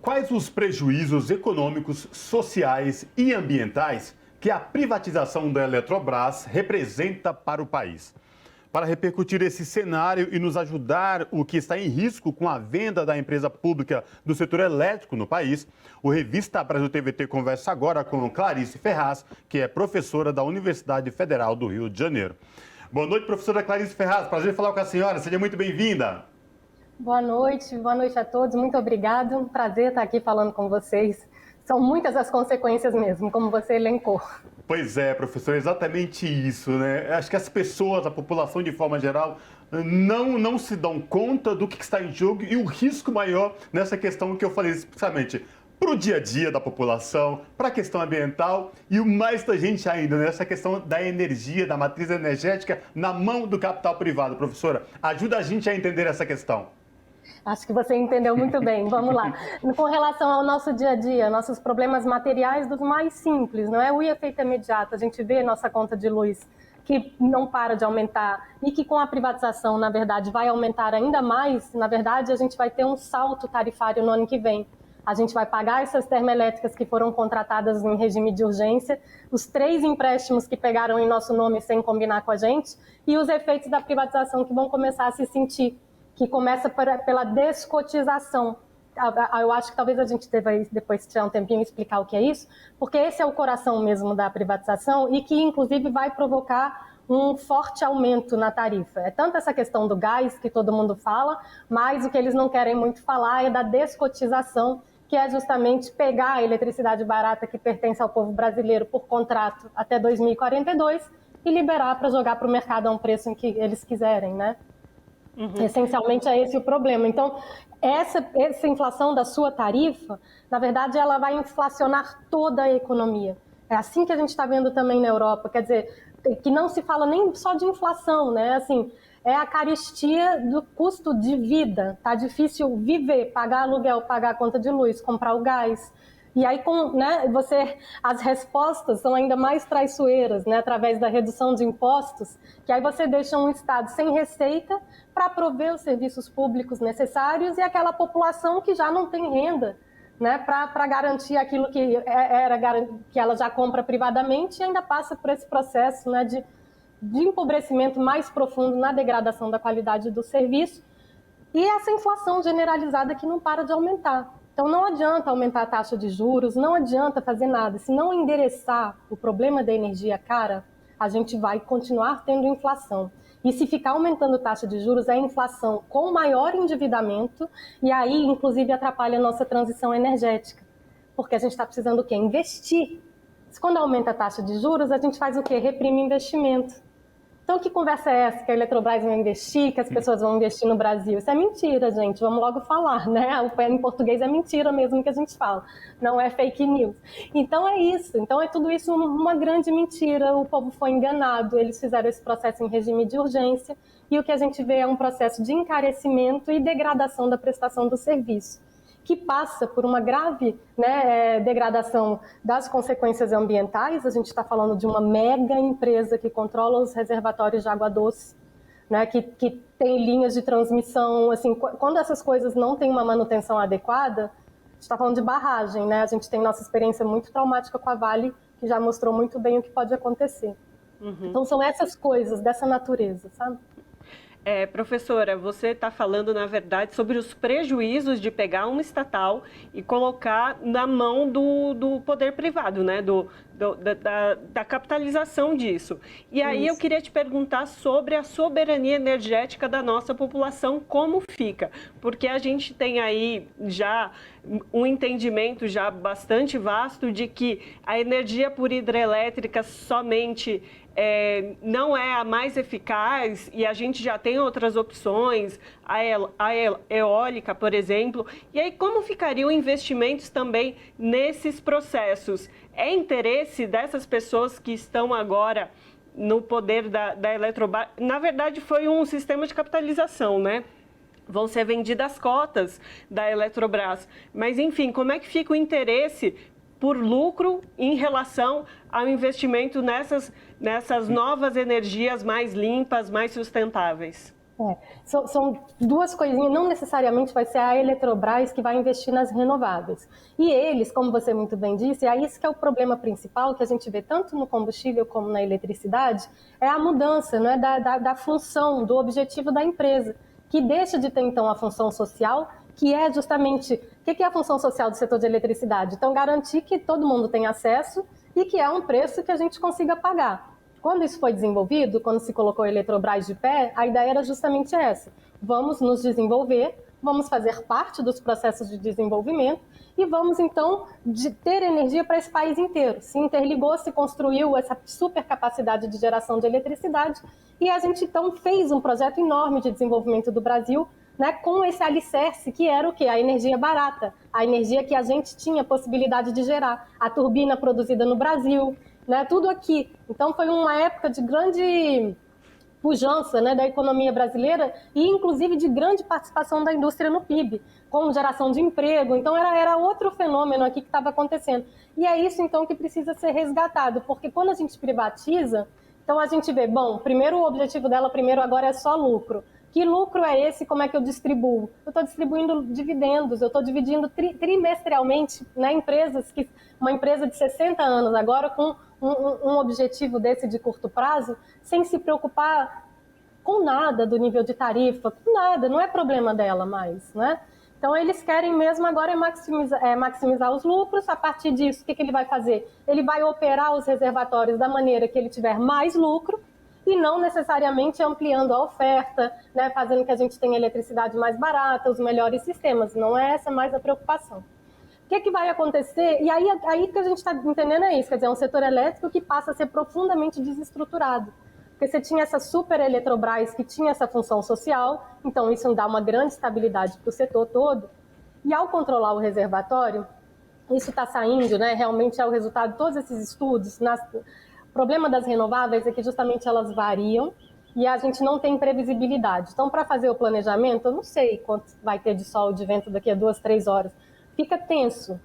Quais os prejuízos econômicos, sociais e ambientais que a privatização da Eletrobras representa para o país? Para repercutir esse cenário e nos ajudar o que está em risco com a venda da empresa pública do setor elétrico no país, o Revista Brasil TVT conversa agora com Clarice Ferraz, que é professora da Universidade Federal do Rio de Janeiro. Boa noite, professora Clarice Ferraz. Prazer em falar com a senhora. Seja muito bem-vinda. Boa noite a todos. Muito obrigada. Um prazer estar aqui falando com vocês. São muitas as consequências mesmo, como você elencou. Pois é, professor, exatamente isso, né? Acho que as pessoas, a população de forma geral, não se dão conta do que está em jogo e o risco maior nessa questão que eu falei especificamente para o dia a dia da população, para a questão ambiental e o mais da gente ainda, nessa questão da energia, da matriz energética na mão do capital privado. Professora, ajuda a gente a entender essa questão. Acho que você entendeu muito bem. Vamos lá. Com relação ao nosso dia a dia, nossos problemas materiais dos mais simples, não é? O efeito imediato, a gente vê nossa conta de luz que não para de aumentar e que com a privatização, na verdade, vai aumentar ainda mais. Na verdade, a gente vai ter um salto tarifário no ano que vem. A gente vai pagar essas termoelétricas que foram contratadas em regime de urgência, os 3 empréstimos que pegaram em nosso nome sem combinar com a gente e os efeitos da privatização que vão começar a se sentir, que começa pela descotização. Eu acho que talvez a gente deva depois tirar um tempinho e explicar o que é isso, porque esse é o coração mesmo da privatização e que, inclusive, vai provocar um forte aumento na tarifa. É tanto essa questão do gás, que todo mundo fala, mas o que eles não querem muito falar é da descotização, que é justamente pegar a eletricidade barata que pertence ao povo brasileiro por contrato até 2042 e liberar para jogar para o mercado a um preço em que eles quiserem, né? Uhum. Essencialmente é esse o problema. Então, essa inflação da sua tarifa, na verdade, ela vai inflacionar toda a economia. É assim que a gente está vendo também na Europa. Quer dizer, que não se fala nem só de inflação, né? Assim, é a carestia do custo de vida. Tá difícil viver, pagar aluguel, pagar a conta de luz, comprar o gás. E aí, as respostas são ainda mais traiçoeiras, né, através da redução de impostos, que aí você deixa um Estado sem receita para prover os serviços públicos necessários e aquela população que já não tem renda, né, para garantir aquilo que ela já compra privadamente e ainda passa por esse processo, né, de empobrecimento mais profundo na degradação da qualidade do serviço e essa inflação generalizada que não para de aumentar. Então, não adianta aumentar a taxa de juros, não adianta fazer nada. Se não endereçar o problema da energia cara, a gente vai continuar tendo inflação. E se ficar aumentando a taxa de juros, é inflação com maior endividamento e aí, inclusive, atrapalha a nossa transição energética. Porque a gente está precisando o quê? Investir. Quando aumenta a taxa de juros, a gente faz o quê? Reprime investimento. Então, que conversa é essa que a Eletrobras vai investir, que as pessoas vão investir no Brasil? Isso é mentira, gente, vamos logo falar, né? Em português é mentira mesmo que a gente fala, não é fake news. Então é isso, então é tudo isso uma grande mentira, o povo foi enganado, eles fizeram esse processo em regime de urgência e o que a gente vê é um processo de encarecimento e degradação da prestação do serviço, que passa por uma grave, né, degradação das consequências ambientais. A gente está falando de uma mega empresa que controla os reservatórios de água doce, né, que tem linhas de transmissão. Assim, quando essas coisas não têm uma manutenção adequada, a gente está falando de barragem, né? A gente tem nossa experiência muito traumática com a Vale, que já mostrou muito bem o que pode acontecer. Uhum. Então são essas coisas dessa natureza, sabe? Professora, você está falando, na verdade, sobre os prejuízos de pegar uma estatal e colocar na mão do poder privado, né? Da capitalização disso. E aí eu queria te perguntar sobre a soberania energética da nossa população, como fica? Porque a gente tem aí já um entendimento já bastante vasto de que a energia por hidrelétrica somente não é a mais eficaz e a gente já tem outras opções, a eólica, por exemplo. E aí, como ficariam investimentos também nesses processos? É interesse dessas pessoas que estão agora no poder da Eletrobras? Na verdade, foi um sistema de capitalização, né? Vão ser vendidas cotas da Eletrobras. Mas, enfim, como é que fica o interesse por lucro em relação ao investimento nessas novas energias mais limpas, mais sustentáveis? São duas coisinhas, não necessariamente vai ser a Eletrobras que vai investir nas renováveis. E eles, como você muito bem disse, é isso que é o problema principal que a gente vê tanto no combustível como na eletricidade, é a mudança, né, da função, do objetivo da empresa, que deixa de ter então a função social, que é justamente, o que é a função social do setor de eletricidade? Então, garantir que todo mundo tenha acesso e que é um preço que a gente consiga pagar. Quando isso foi desenvolvido, quando se colocou a Eletrobras de pé, a ideia era justamente essa. Vamos nos desenvolver, vamos fazer parte dos processos de desenvolvimento e vamos, então, ter energia para esse país inteiro. Se interligou, se construiu essa super capacidade de geração de eletricidade e a gente, então, fez um projeto enorme de desenvolvimento do Brasil, né, com esse alicerce que era o quê? A energia barata, a energia que a gente tinha possibilidade de gerar, a turbina produzida no Brasil, né, tudo aqui. Então foi uma época de grande pujança, né, da economia brasileira e inclusive de grande participação da indústria no PIB, com geração de emprego. Então era outro fenômeno aqui que estava acontecendo. E é isso então que precisa ser resgatado, porque quando a gente privatiza, então a gente vê, bom, primeiro o objetivo dela agora é só lucro. Que lucro é esse? Como é que eu distribuo? Eu estou distribuindo dividendos, eu estou dividindo trimestralmente, né, uma empresa de 60 anos agora com um objetivo desse de curto prazo, sem se preocupar com nada do nível de tarifa, com nada, não é problema dela mais, né? Então eles querem mesmo agora maximizar os lucros. A partir disso, o que ele vai fazer? Ele vai operar os reservatórios da maneira que ele tiver mais lucro, e não necessariamente ampliando a oferta, né, fazendo que a gente tenha eletricidade mais barata, os melhores sistemas. Não é essa mais a preocupação. O que vai acontecer? E aí que a gente está entendendo é isso, quer dizer, é um setor elétrico que passa a ser profundamente desestruturado. Porque você tinha essa super Eletrobras que tinha essa função social, então isso dá uma grande estabilidade para o setor todo. E ao controlar o reservatório, isso está saindo, né, realmente é o resultado de todos esses estudos. O problema das renováveis é que justamente elas variam e a gente não tem previsibilidade. Então, para fazer o planejamento, eu não sei quanto vai ter de sol, de vento daqui a 2, 3 horas. Fica tenso.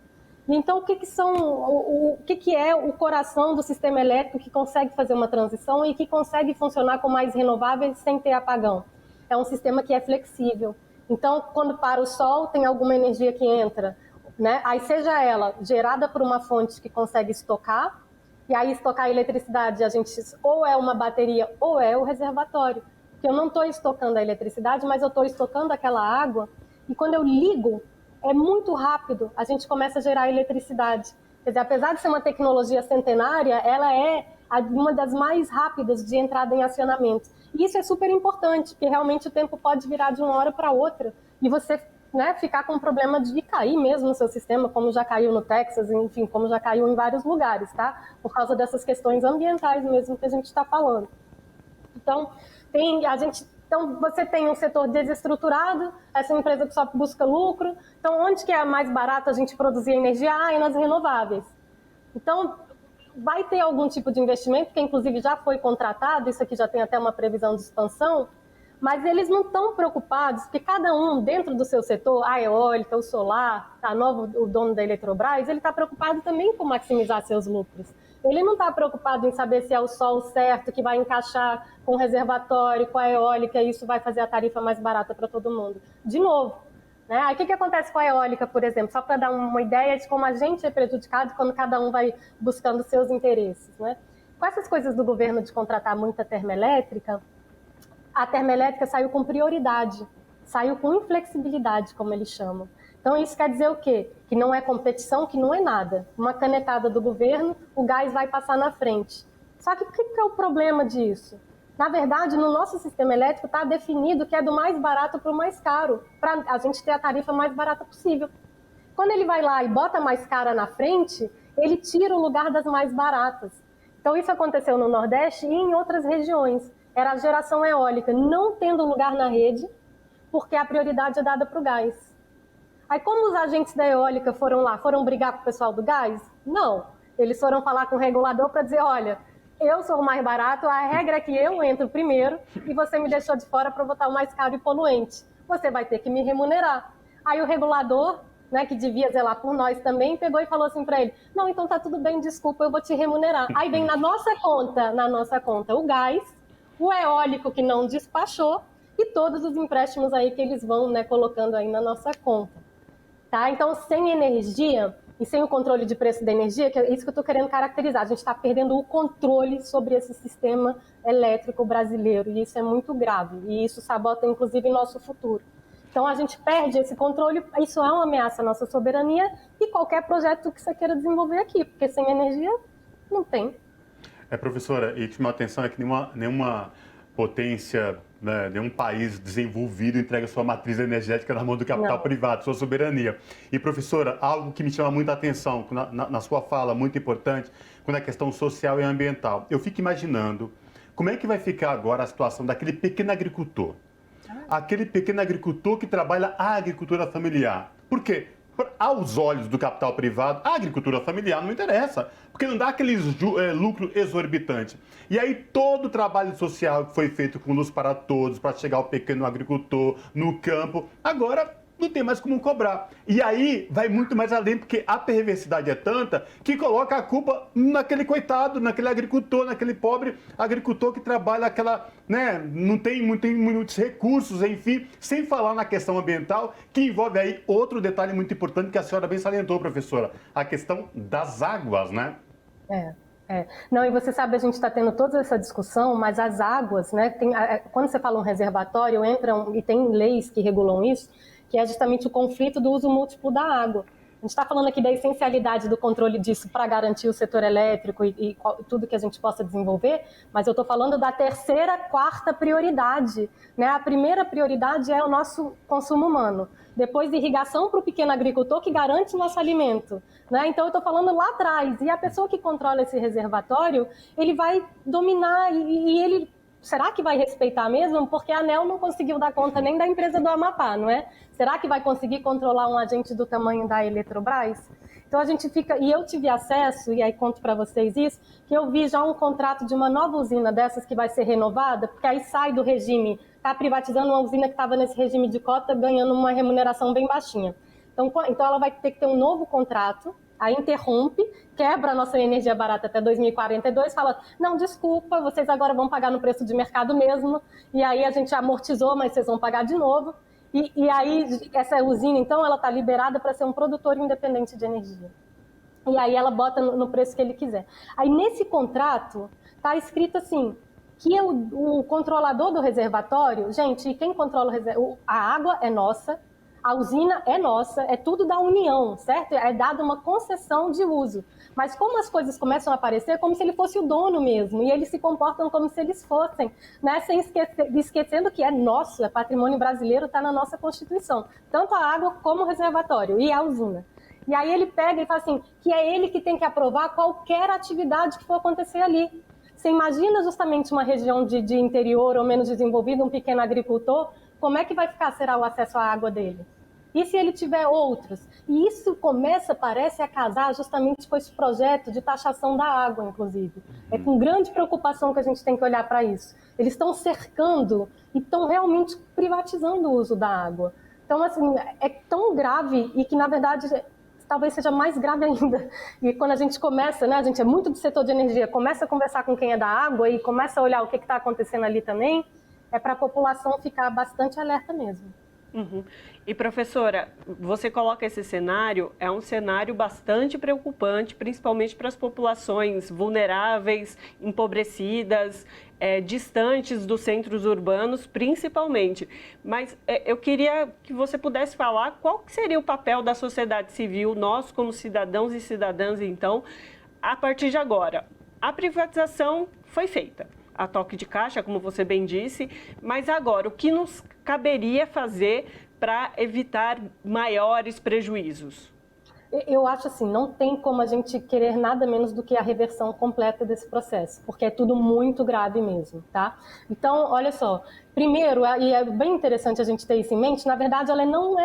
Então, o que é o coração do sistema elétrico que consegue fazer uma transição e que consegue funcionar com mais renováveis sem ter apagão? É um sistema que é flexível. Então, quando para o sol, tem alguma energia que entra, né? Aí seja ela gerada por uma fonte que consegue estocar, e aí estocar a eletricidade, a gente ou é uma bateria ou é o reservatório. Porque eu não estou estocando a eletricidade, mas eu estou estocando aquela água, e quando eu ligo, é muito rápido, a gente começa a gerar eletricidade. Quer dizer, apesar de ser uma tecnologia centenária, ela é uma das mais rápidas de entrada em acionamento. E isso é super importante, porque realmente o tempo pode virar de uma hora para outra, e você, né, ficar com o problema de cair mesmo no seu sistema, como já caiu no Texas, enfim, como já caiu em vários lugares, tá? Por causa dessas questões ambientais mesmo que a gente está falando. Então, você tem um setor desestruturado, essa empresa que só busca lucro. Então, onde que é mais barato a gente produzir energia? É nas renováveis. Então, vai ter algum tipo de investimento, que inclusive já foi contratado, isso aqui já tem até uma previsão de expansão, mas eles não estão preocupados, porque cada um dentro do seu setor, a eólica, o solar, o dono da Eletrobras, ele está preocupado também com maximizar seus lucros. Ele não está preocupado em saber se é o sol certo que vai encaixar com o reservatório, com a eólica, e isso vai fazer a tarifa mais barata para todo mundo. De novo, né? Aí o que acontece com a eólica, por exemplo? Só para dar uma ideia de como a gente é prejudicado quando cada um vai buscando seus interesses, né? Com essas coisas do governo de contratar muita termoelétrica, a termoelétrica saiu com prioridade, saiu com inflexibilidade, como eles chamam. Então, isso quer dizer o quê? Que não é competição, que não é nada. Uma canetada do governo, o gás vai passar na frente. Só que o que é o problema disso? Na verdade, no nosso sistema elétrico está definido que é do mais barato para o mais caro, para a gente ter a tarifa mais barata possível. Quando ele vai lá e bota mais cara na frente, ele tira o lugar das mais baratas. Então, isso aconteceu no Nordeste e em outras regiões. Era a geração eólica não tendo lugar na rede, porque a prioridade é dada para o gás. Aí, como os agentes da eólica foram lá? Foram brigar com o pessoal do gás? Não. Eles foram falar com o regulador para dizer, olha, eu sou o mais barato, a regra é que eu entro primeiro e você me deixou de fora para botar o mais caro e poluente. Você vai ter que me remunerar. Aí o regulador, né, que devia zelar por nós também, pegou e falou assim para ele, não, então tá tudo bem, desculpa, eu vou te remunerar. Aí vem na nossa conta o gás, o eólico que não despachou, e todos os empréstimos aí que eles vão, né, colocando aí na nossa conta. Tá? Então, sem energia e sem o controle de preço da energia, que é isso que eu estou querendo caracterizar, a gente está perdendo o controle sobre esse sistema elétrico brasileiro, e isso é muito grave, e isso sabota, inclusive, nosso futuro. Então, a gente perde esse controle, isso é uma ameaça à nossa soberania e qualquer projeto que você queira desenvolver aqui, porque sem energia não tem. Professora, e te chama a atenção é que nenhuma potência, né, nenhum país desenvolvido entrega sua matriz energética na mão do capital privado, sua soberania. E, professora, algo que me chama muita atenção na sua fala, muito importante, quando é a questão social e ambiental. Eu fico imaginando como é que vai ficar agora a situação daquele pequeno agricultor. Aquele pequeno agricultor que trabalha a agricultura familiar. Por quê? Aos olhos do capital privado, a agricultura familiar não interessa, porque não dá aquele lucro exorbitante. E aí todo o trabalho social que foi feito com Luz para Todos, para chegar ao pequeno agricultor no campo, agora não tem mais como cobrar. E aí vai muito mais além, porque a perversidade é tanta que coloca a culpa naquele coitado, naquele agricultor, naquele pobre agricultor que trabalha aquela, né, não tem muitos recursos, enfim, sem falar na questão ambiental, que envolve aí outro detalhe muito importante que a senhora bem salientou, professora, a questão das águas, né? Não, e você sabe, a gente está tendo toda essa discussão, mas as águas, né, quando você fala um reservatório, e tem leis que regulam isso, que é justamente o conflito do uso múltiplo da água. A gente está falando aqui da essencialidade do controle disso para garantir o setor elétrico e tudo que a gente possa desenvolver, mas eu estou falando da terceira, quarta prioridade, né? A primeira prioridade é o nosso consumo humano. Depois, irrigação para o pequeno agricultor que garante nosso alimento, né? Então, eu estou falando lá atrás. E a pessoa que controla esse reservatório, ele vai dominar e ele... Será que vai respeitar mesmo? Porque a ANEEL não conseguiu dar conta nem da empresa do Amapá, não é? Será que vai conseguir controlar um agente do tamanho da Eletrobras? Então a gente fica... E eu tive acesso, e aí conto para vocês isso, que eu vi já um contrato de uma nova usina dessas que vai ser renovada, porque aí sai do regime, está privatizando uma usina que estava nesse regime de cota, ganhando uma remuneração bem baixinha. Então ela vai ter que ter um novo contrato, aí interrompe, quebra a nossa energia barata até 2042, fala, não, desculpa, vocês agora vão pagar no preço de mercado mesmo, e aí a gente amortizou, mas vocês vão pagar de novo. E aí essa usina, então, ela está liberada para ser um produtor independente de energia. E aí ela bota no preço que ele quiser. Aí nesse contrato está escrito assim, que o controlador do reservatório, gente, e quem controla a água é nossa, a usina é nossa, é tudo da União, certo? É dada uma concessão de uso. Mas como as coisas começam a aparecer, como se ele fosse o dono mesmo, e eles se comportam como se eles fossem, né? Esquecendo que é nosso, é patrimônio brasileiro, está na nossa Constituição. Tanto a água como o reservatório e a usina. E aí ele pega e fala assim, que é ele que tem que aprovar qualquer atividade que for acontecer ali. Você imagina justamente uma região de interior ou menos desenvolvida, um pequeno agricultor, como é que vai será o acesso à água dele? E se ele tiver outros? E isso parece a casar justamente com esse projeto de taxação da água, inclusive. É com grande preocupação que a gente tem que olhar para isso. Eles estão cercando e estão realmente privatizando o uso da água. Então, assim, é tão grave e que, na verdade, talvez seja mais grave ainda. E quando a gente começa, né, a gente é muito do setor de energia, começa a conversar com quem é da água e começa a olhar o que está acontecendo ali também, é para a população ficar bastante alerta mesmo. Uhum. E, professora, você coloca esse cenário, é um cenário bastante preocupante, principalmente para as populações vulneráveis, empobrecidas, distantes dos centros urbanos, principalmente. Mas eu queria que você pudesse falar qual que seria o papel da sociedade civil, nós como cidadãos e cidadãs, então, a partir de agora. A privatização foi feita, a toque de caixa, como você bem disse, mas agora, o que nos caberia fazer para evitar maiores prejuízos? Eu acho assim, não tem como a gente querer nada menos do que a reversão completa desse processo, porque é tudo muito grave mesmo, tá? Então, olha só, primeiro, e é bem interessante a gente ter isso em mente, na verdade, ela não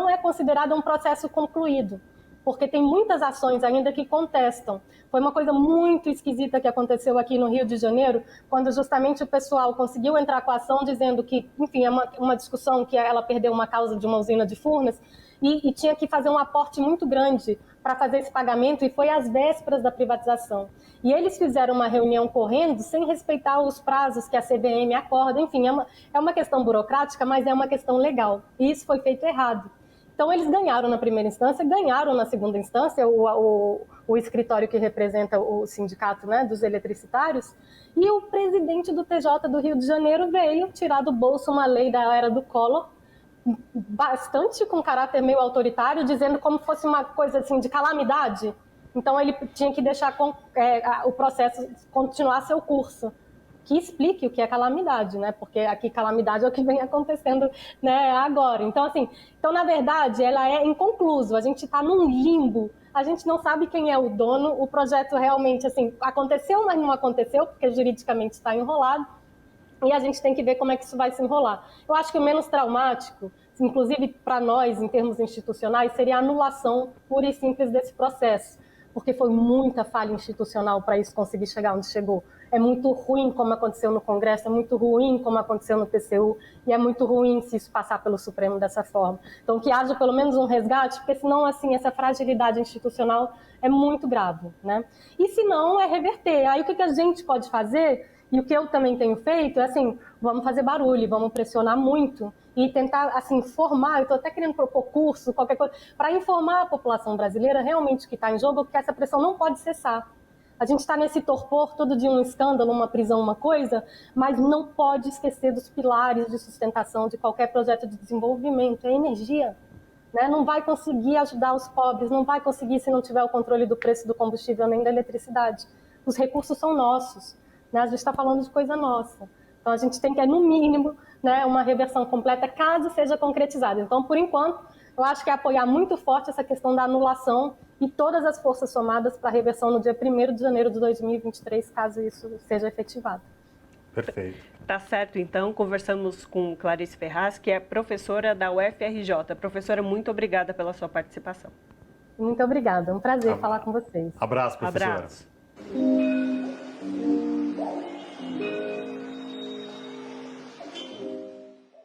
é considerada um processo concluído, porque tem muitas ações ainda que contestam. Foi uma coisa muito esquisita que aconteceu aqui no Rio de Janeiro, quando justamente o pessoal conseguiu entrar com a ação dizendo que, enfim, é uma discussão que ela perdeu uma causa de uma usina de Furnas, e tinha que fazer um aporte muito grande para fazer esse pagamento, e foi às vésperas da privatização. E eles fizeram uma reunião correndo, sem respeitar os prazos que a CVM acorda. Enfim, é uma questão burocrática, mas é uma questão legal. E isso foi feito errado. Então, eles ganharam na primeira instância, ganharam na segunda instância, o escritório que representa o sindicato, né, dos eletricitários, e o presidente do TJ do Rio de Janeiro veio tirar do bolso uma lei da era do Collor, bastante com caráter meio autoritário, dizendo como fosse uma coisa assim de calamidade. Então, ele tinha que deixar o processo continuar seu curso, que explique o que é calamidade, né? Porque aqui calamidade é o que vem acontecendo, né, agora. Então, assim, na verdade, ela é inconcluso. A gente está num limbo. A gente não sabe quem é o dono. O projeto realmente, assim, aconteceu, mas não aconteceu, porque juridicamente está enrolado. E a gente tem que ver como é que isso vai se enrolar. Eu acho que o menos traumático, inclusive para nós, em termos institucionais, seria a anulação pura e simples desse processo, porque foi muita falha institucional para isso conseguir chegar onde chegou. É muito ruim como aconteceu no Congresso, é muito ruim como aconteceu no TCU, e é muito ruim se isso passar pelo Supremo dessa forma. Então, que haja pelo menos um resgate, porque senão, assim, essa fragilidade institucional é muito grave, né? E se não, é reverter. Aí o que a gente pode fazer, e o que eu também tenho feito, é assim, vamos fazer barulho, vamos pressionar muito e tentar, assim, informar. Eu estou até querendo propor curso, qualquer coisa, para informar a população brasileira realmente o que está em jogo, porque essa pressão não pode cessar. A gente está nesse torpor todo dia, um escândalo, uma prisão, uma coisa, mas não pode esquecer dos pilares de sustentação de qualquer projeto de desenvolvimento, é energia. Né? Não vai conseguir ajudar os pobres, não vai conseguir se não tiver o controle do preço do combustível nem da eletricidade. Os recursos são nossos, né? A gente está falando de coisa nossa. Então, a gente tem que, no mínimo, né, uma reversão completa, caso seja concretizada. Então, por enquanto, eu acho que é apoiar muito forte essa questão da anulação e todas as forças somadas para a reversão no dia 1º de janeiro de 2023, caso isso seja efetivado. Perfeito. Tá certo, então. Conversamos com Clarice Ferraz, que é professora da UFRJ. Professora, muito obrigada pela sua participação. Muito obrigada. É um prazer falar com vocês. Abraço, professora. Abraço.